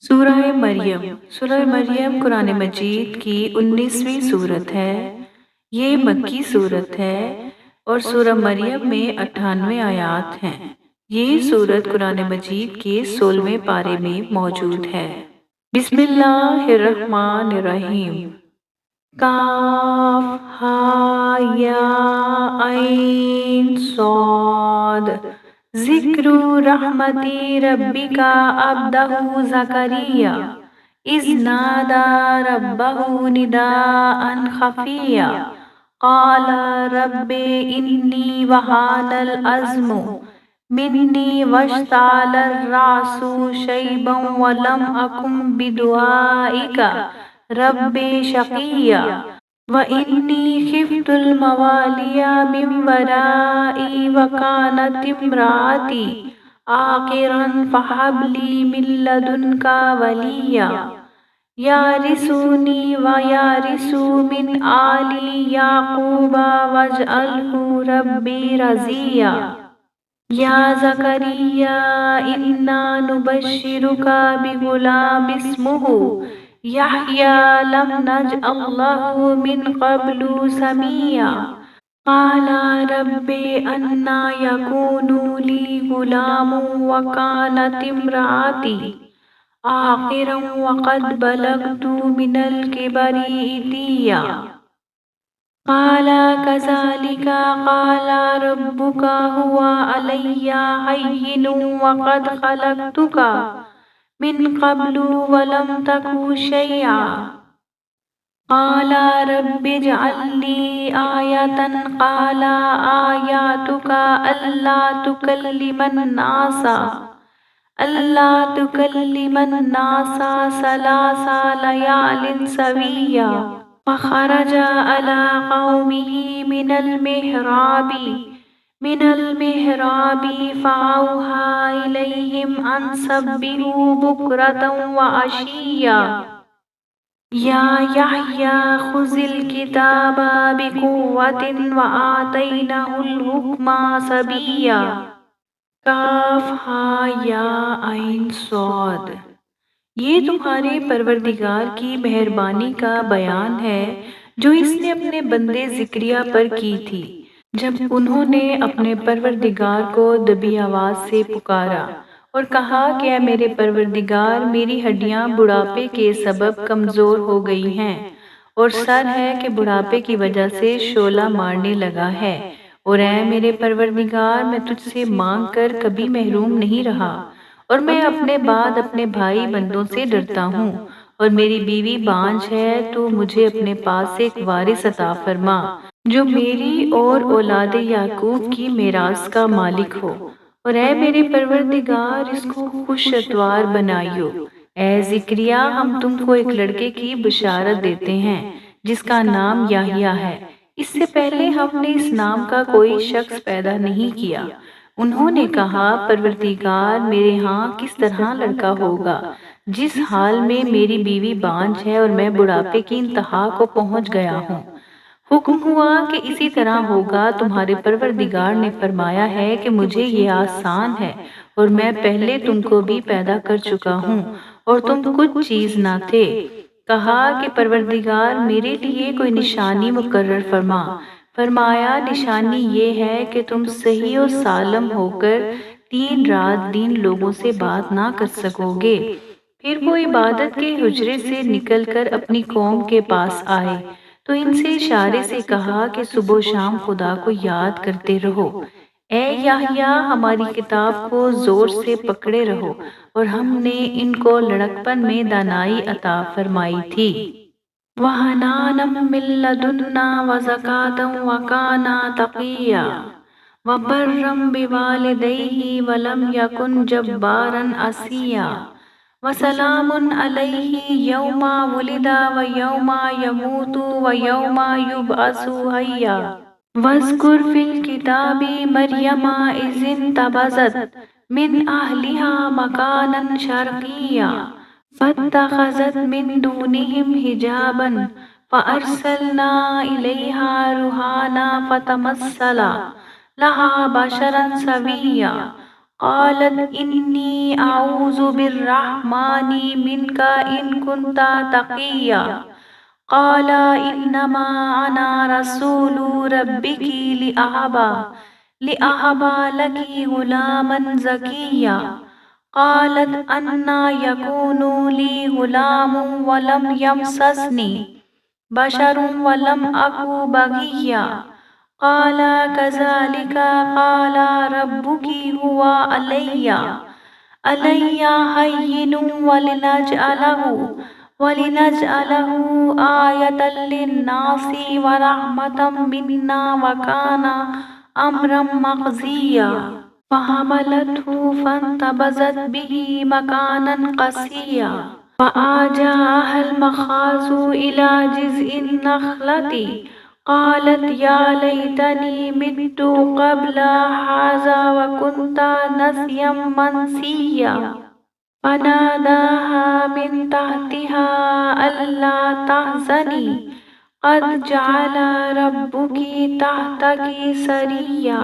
سورہ مریم قرآن مجید کی 19ویں صورت ہے۔ یہ مکی صورت ہے اور سورہ مریم میں 98 آیات ہیں۔ یہ صورت قرآن مجید کے 16ویں پارے میں موجود ہے۔ بسم اللہ الرحمن الرحیم۔ کاف ہا یا عین صاد ذکر رحمتی ربک عبدہ زکریا اذ نادى ربه نداء خفيا قال رب إني وهن العظم مني واشتعل الرأس شيبا ولم أكن بدعائك رب شقيا وإني خفت الموالي من ورائي وكانت امرأتي عاقرا فهب لي من لدنك وليا يرثني ويرث من آل يعقوب واجعله ربي رضيا يا زكريا إنا نبشرك بغلام اسمه يحيى لم نجعل له من قبل سميا قال رب أنى يكون لي غلام وكانت امرأتي عاقرا وقد بلغت من الكبر عتيا قال كذلك قال ربك هو علي هين وقد خلقتك من قبل ولم تك شيئا قال رب اجعل لي آية قال آياتك ألا تكلم الناس ثلاث ليال سويا فخرج على قومه من المحراب فأوحى إليهم أن سبحوا بكرة وعشيا يا يحيى خذ الكتاب بقوة وآتيناه الحكم صبيا کاف ہا یا عین صاد۔ یہ تمہارے پروردگار کی مہربانی کا بیان ہے جو اس نے اپنے بندے زکریا پر کی تھی جب انہوں نے اپنے پروردگار کو دبی آواز سے پکارا اور کہا کہ اے میرے پروردگار میری ہڈیاں بڑھاپے کے سبب کمزور ہو گئی ہیں اور سر ہے کہ بڑھاپے کی وجہ سے شعلہ مارنے لگا ہے، اور اے میرے پروردگار میں تجھ سے مانگ کر کبھی محروم نہیں رہا، اور میں اپنے بعد اپنے بھائی بندوں سے ڈرتا ہوں، اور میری بیوی بانجھ ہے تو مجھے اپنے پاس ایک وارث عطا فرما جو میری اور اولاد یعقوب کی میراث کا مالک ہو، اور اے میرے پروردگار اس کو خوش اتوار بنائیو۔ اے زکریا ہم تم کو ایک لڑکے کی بشارت دیتے ہیں جس کا نام یحییٰ ہے، اس سے پہلے ہم نے اس نام کا کوئی شخص پیدا نہیں کیا۔ انہوں نے کہا پروردگار میرے ہاں کس طرح لڑکا ہوگا جس حال میں میری بیوی بانجھ ہے اور میں بڑھاپے کی انتہا کو پہنچ گیا ہوں۔ حکم ہوا کہ اسی طرح ہوگا، تمہارے پروردگار نے فرمایا ہے کہ مجھے یہ آسان ہے اور میں پہلے تم کو بھی پیدا کر چکا ہوں اور تم کچھ چیز نہ تھے۔ کہا کہ پروردگار میرے لیے کوئی نشانی مقرر فرما۔ فرمایا نشانی یہ ہے کہ تم صحیح و سالم ہو کر 3 رات دن لوگوں سے بات نہ کر سکو گے۔ پھر وہ عبادت کے حجرے سے نکل کر اپنی قوم کے پاس آئے تو ان سے اشارے سے کہا کہ صبح و شام خدا کو یاد کرتے رہو۔ اے یحییٰ ہماری کتاب کو زور سے پکڑے رہو، اور ہم نے ان کو لڑکپن میں دانائی عطا فرمائی تھی۔ وَحَنَانًا مِن لَّدُنَّا وَزَكَاةً وَكَانَ تَقِيًّا وَبَرًّا بِوَالِدَيْهِ وَلَمْ يَكُن جَبَّارًا عَصِيًّا وَسَلَامٌ عَلَيْهِ يَوْمَ وُلِدَ وَيَوْمَ يَمُوتُ وَيَوْمَ يُبْعَثُ حَيًّا وَاذْكُرْ فِي الْكِتَابِ مَرْيَمَ إِذِ انتَبَذَتْ مِنْ أَهْلِهَا مَكَانًا شَرْقِيًّا فَاتَّخَذَتْ مِنْ دُونِهِمْ حِجَابًا فَأَرْسَلْنَا إِلَيْهَا رُوحَانَا فَتَمَثَّلَ لَهَا بَشَرًا سَوِيًّا قالت إني أعوذ بالرحمن منك إن كنت تقيا قال إنما أنا رسول ربك لأهب لك غلاما زكيا قالت أنى يكون لي غلام ولم يمسسني بشر ولم أك بغيا قال كذلك قال ربك هو علي هين ولنجعله آية للناس ورحمة منا وكان أمرا مقضيا فحملته فانتبذت به مكانا قصيا فأجاءها المخاض إلى جذع النخلة قالت يا ليتني مت قبل هذا وكنت نسيا منسيا فناداها من تحتها ألا تحزني قد جعل ربك تحتك سريا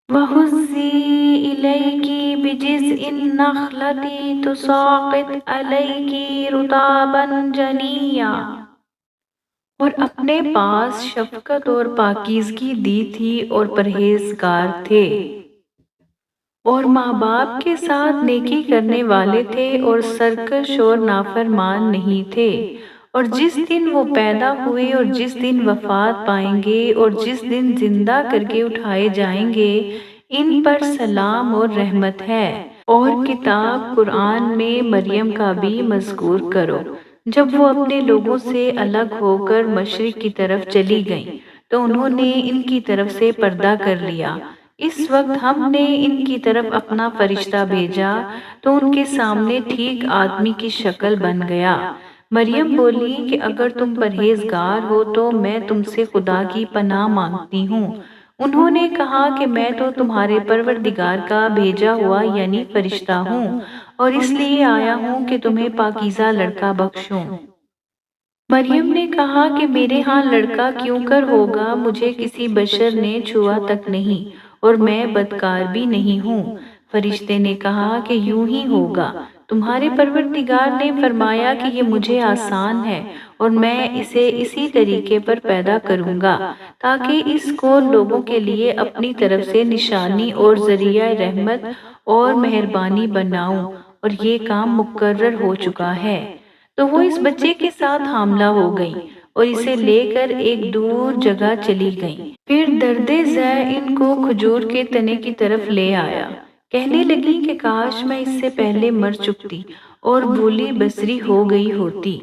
وهزي إليك بجذع النخلة تساقط عليك رطبا جنيا اور اپنے پاس شفقت اور پاکیزگی دی تھی اور پرہیزگار تھے اور ماں باپ کے ساتھ نیکی کرنے والے تھے اور سرکش اور نافرمان نہیں تھے اور جس دن وہ پیدا ہوئے اور جس دن وفات پائیں گے اور جس دن زندہ کر کے اٹھائے جائیں گے ان پر سلام اور رحمت ہے اور کتاب قرآن میں مریم کا بھی مذکور کرو جب وہ اپنے لوگوں سے الگ ہو کر مشرق کی طرف چلی گئیں تو انہوں نے ان کی طرف سے پردہ کر لیا اس وقت ہم نے ان کی طرف اپنا فرشتہ بھیجا تو ان کے سامنے ٹھیک آدمی کی شکل بن گیا مریم بولی کہ اگر تم پرہیزگار ہو تو میں تم سے خدا کی پناہ مانگتی ہوں انہوں نے کہا کہ میں تو تمہارے پروردگار کا بھیجا ہوا یعنی فرشتہ ہوں اور اس لیے آیا ہوں کہ تمہیں پاکیزہ لڑکا بخشوں مریم نے کہا کہ میرے ہاں لڑکا کیوں کر ہوگا مجھے کسی بشر نے چھوا تک نہیں اور میں بدکار بھی نہیں ہوں فرشتے نے کہا کہ یوں ہی ہوگا تمہارے پروردگار نے فرمایا کہ یہ مجھے آسان ہے اور میں اسے اسی طریقے پر پیدا کروں گا تاکہ اس کو لوگوں کے لیے اپنی طرف سے نشانی اور ذریعہ رحمت اور مہربانی بناؤں اور یہ کام مقرر ہو چکا ہے تو وہ اس بچے کے ساتھ حاملہ ہو گئی اور اسے لے کر ایک دور جگہ چلی گئی پھر درد ذہ ان کو کھجور کے تنے کی طرف لے آیا کہنے لگی کہ کاش میں اس سے پہلے مر چکتی اور بولی بصری ہو گئی ہوتی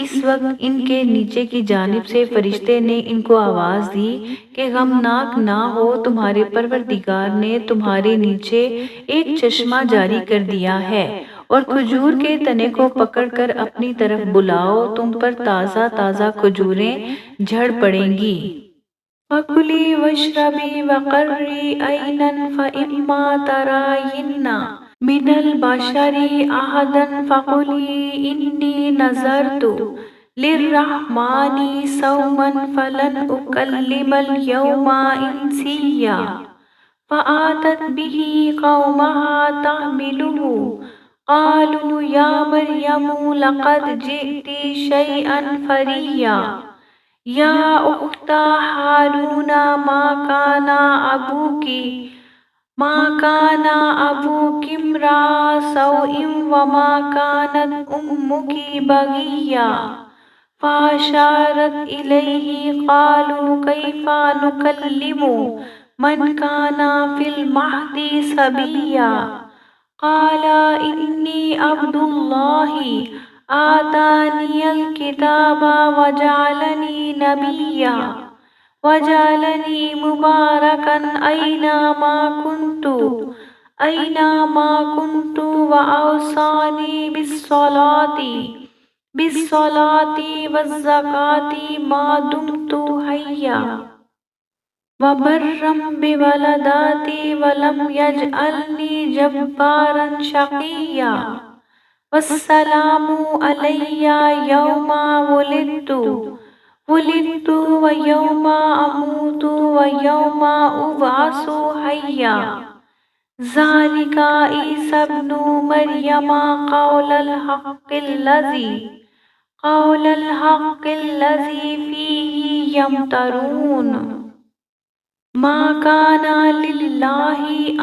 اس وقت ان کے نیچے کی جانب سے فرشتے نے ان کو آواز دی کہ غمناک نہ ہو تمہارے پروردگار نے تمہارے نیچے ایک چشمہ جاری کر دیا ہے اور کھجور کے تنے کو پکڑ کر اپنی طرف بلاؤ تم پر تازہ تازہ کھجوریں جھڑ پڑیں گی فَكُلِي وَاشْرَبِي وَقَرِّي عَيْنًا فَإِمَّا تَرَيِنَّ مِنَ الْبَشَرِ أَحَدًا فَقُولِي إِنِّي نَذَرْتُ لِلرَّحْمَنِ صَوْمًا فَلَنْ أُكَلِّمَ الْيَوْمَ إِنسِيًّا فَأَتَتْ بِهِ قَوْمَهَا تَحْمِلُهُ قالوا يا مريم لقد جئت شيئا فريا يا أخت هارون ما كان أبوك امرأ سوء وما كانت أمك بغيا فأشارت إليه قالوا كيف نكلم من كان في المهد صبيا قال إني عبد الله آتاني الكتاب وجعلني نبيا وجعلني مباركا أينما كنت وأوصاني بالصلاة والزكاة ما دمت حيا وبرا بولدتي ولم يجعلني جبارا شقيا والسلام علي يوم ولدت ويوم أموت ويوم أبعث حيا ذالک عیسی ابن مریم قول الحق الذی فیہ یمترون ما کان للہ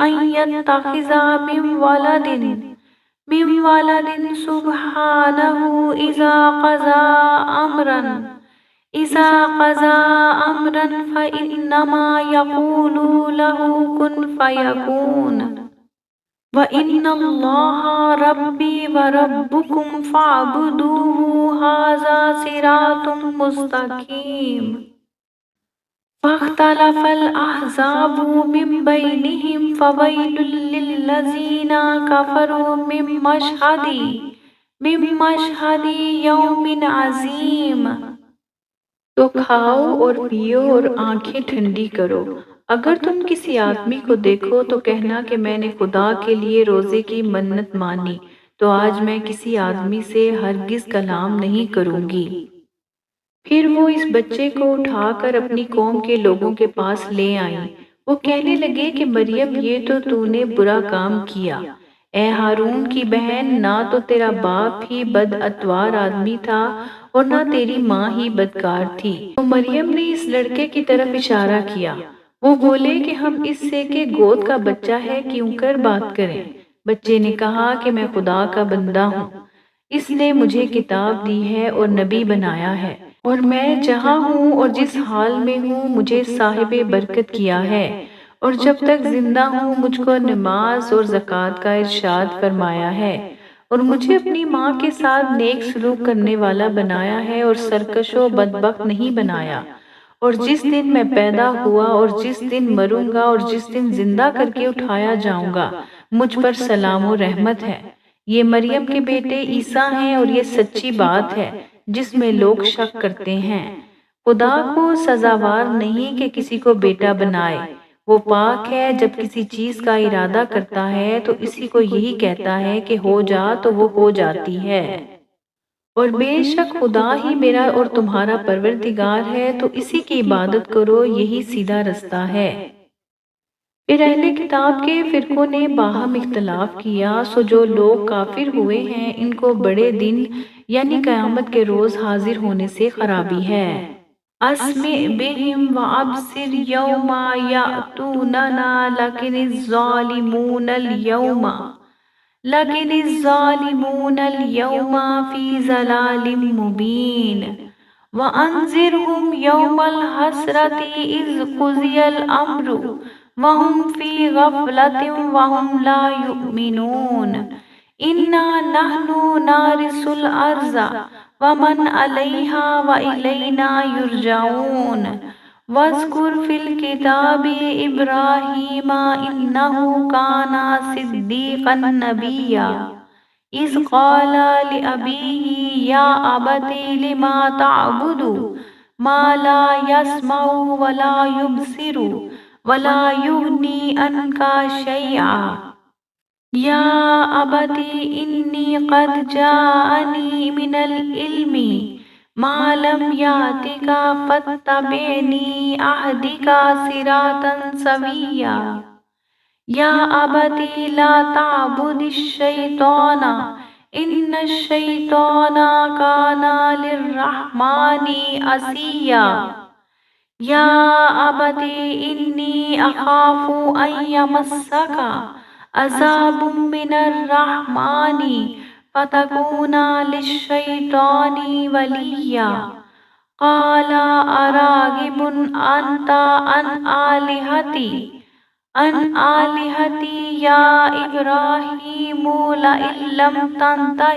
ان یتخذ من ولد سبحانہ اذا قضى امرا فانما یقول له کن فیکون وَإِنَّ اللَّهَ رَبِّي وَرَبُّكُمْ فَاعْبُدُوهُ هَذَا صِرَاطٌ مُسْتَقِيمٌ فَاخْتَلَفَ الْأَحْزَابُ مِنْ بَيْنِهِمْ فَوَيْلٌ لِلَّذِينَ كَفَرُوا مِنْ مَشْهَدِ يَوْمٍ عَظِيمٍ۔ تو کھاؤ اور پیو اور آنکھیں ٹھنڈی کرو، اگر تم کسی آدمی کو دیکھو تو کہنا کہ میں نے خدا کے لیے روزے کی منت مانی، تو آج میں کسی آدمی سے ہرگز کلام نہیں کروں گی۔ پھر وہ اس بچے کو اٹھا کر اپنی قوم کے لوگوں کے پاس لے آئیں۔ وہ کہنے لگے کہ مریم، یہ تو نے برا کام کیا۔ اے ہارون کی بہن، نہ تو تیرا باپ ہی بد اتوار آدمی تھا اور نہ تیری ماں ہی بدکار تھی۔ تو مریم نے اس لڑکے کی طرف اشارہ کیا۔ وہ بولے کہ ہم اس سے کہ گود کا بچہ ہے کیوں کر بات کریں۔ بچے نے کہا کہ میں خدا کا بندہ ہوں، اس نے مجھے کتاب دی ہے اور نبی بنایا ہے، اور میں جہاں ہوں اور جس حال میں ہوں مجھے صاحب برکت کیا ہے، اور جب تک زندہ ہوں مجھ کو نماز اور زکوٰۃ کا ارشاد فرمایا ہے، اور مجھے اپنی ماں کے ساتھ نیک سلوک کرنے والا بنایا ہے اور سرکش و بدبخت نہیں بنایا، اور جس دن میں پیدا ہوا اور جس دن مروں گا اور جس دن زندہ کر کے اٹھایا جاؤں گا مجھ پر سلام و رحمت ہے۔ یہ مریم کے بیٹے عیسیٰ ہیں اور یہ سچی بات ہے جس میں لوگ شک کرتے ہیں۔ خدا کو سزاوار نہیں کہ کسی کو بیٹا بنائے، وہ پاک ہے، جب کسی چیز کا ارادہ کرتا ہے تو اسی کو یہی کہتا ہے کہ ہو جا تو وہ ہو جاتی ہے۔ اور بے شک خدا ہی میرا اور تمہارا پروردگار ہے، تو اسی کی عبادت کرو، یہی سیدھا رستہ ہے۔ پھر اہل کتاب کے فرقوں نے باہم اختلاف کیا، سو جو لوگ کافر ہوئے ہیں ان کو بڑے دن یعنی قیامت کے روز حاضر ہونے سے خرابی ہے۔ اسمع بہم وابصر یوم یأتوننا لیکن الظالمون اليوم فی ضلال مبین۔ وانذرہم یوم الحسرۃ اذ قضی الامر وهم فی غفلۃ وهم لا یؤمنون۔ انا نحن نارث الارض ومن علیہا والینا یرجعون۔ واذکر فی الکتاب ابراہیم انہ کان صدیقا نبیا اذ قال لأبیہ یا ابت لم تعبد ما لا یسمع ولا یبصر ولا یغنی عنک شیئا یا ابت انی قد جاءنی من العلم ما لم یأتک فاتبعنی اہدک صراطا سویا یا ابت لا تعبد الشیطان ان الشیطان کان للرحمن عصیا یا ابت انی اخاف ان یمسک عذاب من الرحمن فتکون للشیطان ولیا۔ قال اراغب انت عن آلہتی یا ابراہیم لئن لم تنتہ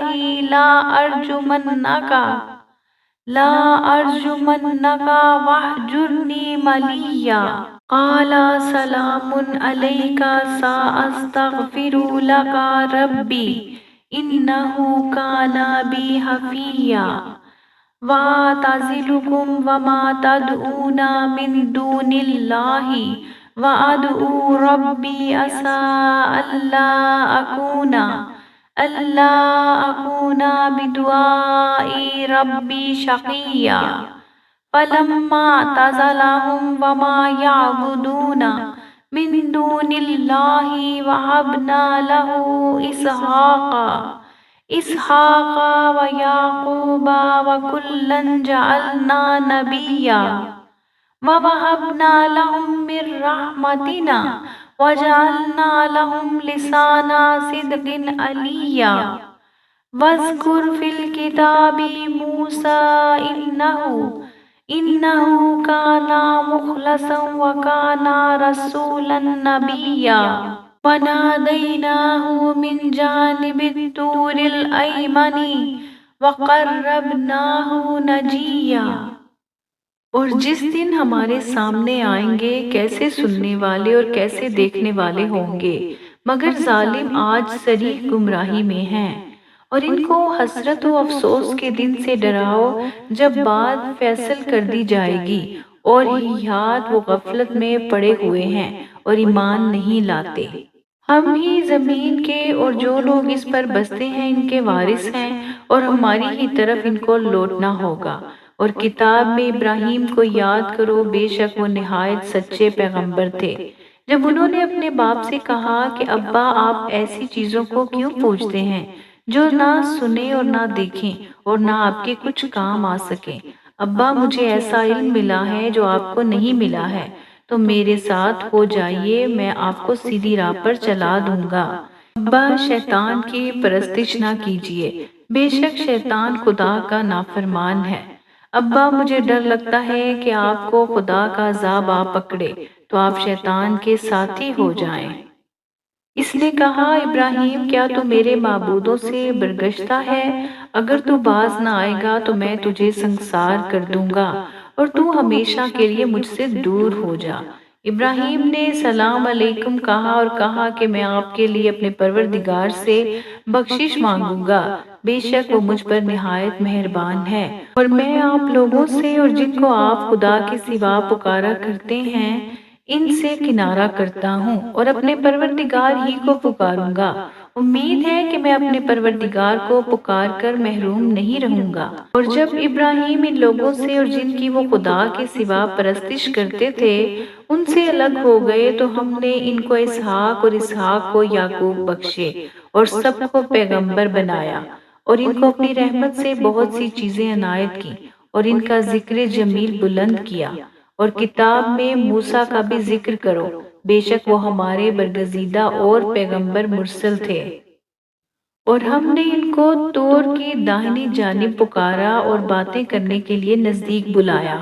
لأرجمنک واہجرنی ملیہ۔ قال سلام علیک سأستغفر لک ربی انہ کان بی حفیا۔ وَأَعْتَزِلُكُمْ وَمَا تَدْعُونَ مِن دُونِ اللَّهِ وَأَدْعُو رَبِّي عَسَىٰ أَلَّا أَكُونَ بِدُعَاءِ رَبِّي شَقِيًّا۔ فَلَمَّا اعْتَزَلَهُمْ وَمَا يَعْبُدُونَ من دون اللہ وہبنا لہ اسحاق ویعقوب وکلا جعلنا نبیا ووہبنا لہم من رحمتنا وجعلنا لہم لسان صدق علیا واذکر فی الکتاب موسیٰ إنه كان مخلصا وكان رسولا نبيا وناديناه من جانب الطور الأيمن وقربناه نجيا۔ اور جس دن ہمارے سامنے آئیں گے کیسے سننے والے اور کیسے دیکھنے والے ہوں گے، مگر ظالم آج صریح گمراہی میں ہیں۔ اور ان کو حسرت و افسوس کے دن سے ڈراؤ جب بات فیصل کر دی جائے گی، اور ہیہات وہ غفلت میں پڑے ہوئے ہیں اور ایمان نہیں لاتے۔ ہم ہی زمین کے اور جو لوگ اس پر بستے ہیں ان کے وارث ہیں، اور ہماری ہی طرف ان کو لوٹنا ہوگا۔ اور کتاب میں ابراہیم کو یاد کرو، بے شک وہ نہایت سچے پیغمبر تھے۔ جب انہوں نے اپنے باپ سے کہا کہ ابا آپ ایسی چیزوں کو کیوں پوچھتے ہیں جو نہ سنیں اور نہ دیکھیں اور نہ آپ کے کچھ کام آ سکیں۔ ابا مجھے ایسا علم ملا ہے جو آپ کو نہیں ملا ہے، تو میرے ساتھ ہو جائیے، میں آپ کو سیدھی راہ پر چلا دوں گا۔ ابا شیطان کی پرستش نہ کیجیے، بے شک شیطان خدا کا نافرمان ہے۔ ابا مجھے ڈر لگتا ہے کہ آپ کو خدا کا عذاب آ پکڑے تو آپ شیطان کے ساتھی ہو جائیں۔ اس نے کہا ابراہیم کیا تو میرے معبودوں سے برگشتہ ہے؟ اگر تو باز نہ آئے گا تو میں تجھے سنسار کر دوں گا اور تو ہمیشہ کے لیے مجھ سے دور ہو جا۔ ابراہیم نے سلام علیکم کہا اور کہا کہ میں آپ کے لیے اپنے پروردگار سے بخشش مانگوں گا، بے شک وہ مجھ پر نہایت مہربان ہے، اور میں آپ لوگوں سے اور جن کو آپ خدا کے سوا پکارا کرتے ہیں ان سے کنارہ کرتا ہوں اور اپنے پروردگار ہی کو پکاروں گا۔ امید ہے کہ میں اپنے پروردگار کو پکار کر محروم نہیں رہوں گا۔ اور جب ابراہیم ان لوگوں سے اور جن کی وہ خدا کے سوا پرستش کرتے تھے ان سے الگ ہو گئے تو ہم نے ان کو اسحاق اور اسحاق کو یعقوب بخشے اور سب کو پیغمبر بنایا، اور ان کو اپنی رحمت سے بہت سی چیزیں عنایت کی اور ان کا ذکر جمیل بلند کیا۔ اور کتاب میں موسیٰ کا بھی ذکر کرو، بے شک وہ ہمارے برگزیدہ اور پیغمبر مرسل تھے۔ اور ہم نے ان کو طور کی داہنی جانب پکارا اور باتیں کرنے کے لیے نزدیک بلایا۔